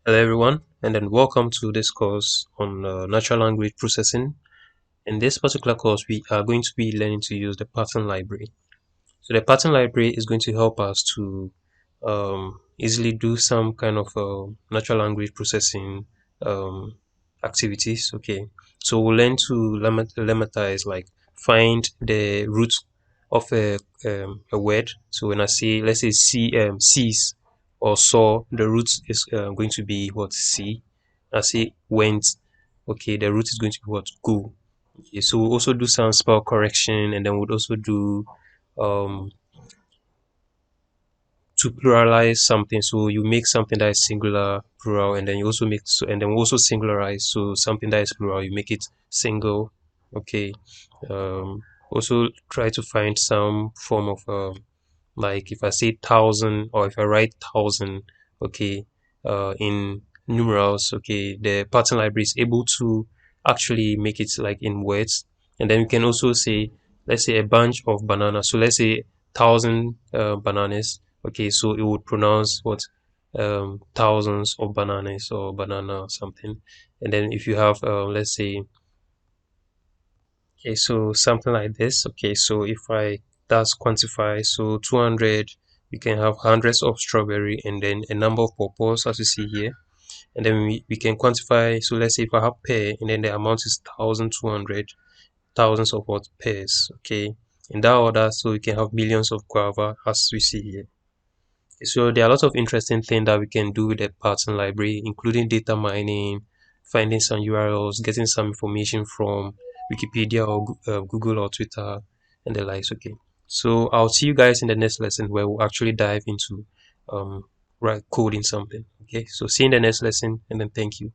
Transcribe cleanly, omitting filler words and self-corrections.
Hello everyone, and then welcome to this course on natural language processing. In this particular course, we are going to be learning to use the pattern library. So the pattern library is going to help us to easily do some kind of natural language processing um, activities. Okay, so we'll learn to lemmatize, like find the root of a word. So when I say, let's say, sees or saw, the root is going to be what? See. I say went. Okay, the root is going to be what? Go. Okay, so we'll also do some spell correction, and then we'll also do um to pluralize something. So you make something that is singular plural, and then you also make so, and then we also singularize. So something that is plural, you make it single. Okay. Um, Also try to find some form of like if I say thousand or if I write thousand, okay, in numerals, okay, the pattern library is able to actually make it like in words. And then we can also say, let's say a bunch of bananas. So let's say thousand bananas. Okay, so it would pronounce what thousands of bananas or banana or something. And then if you have let's say okay, so something like this. Okay, so if I that's quantify, so 200, we can have hundreds of strawberry and then a number of purples as you see here. And then we can quantify, so let's say if I have pear and then the amount is 1200, thousands of what pears. Okay, in that order, so we can have millions of guava as we see here. So there are lots of interesting things that we can do with the pattern library, including data mining, finding some URLs, getting some information from Wikipedia or Google or Twitter and the likes. Okay. So I'll see you guys in the next lesson where we'll actually dive into um, coding something. Okay. So see you in the next lesson and then thank you.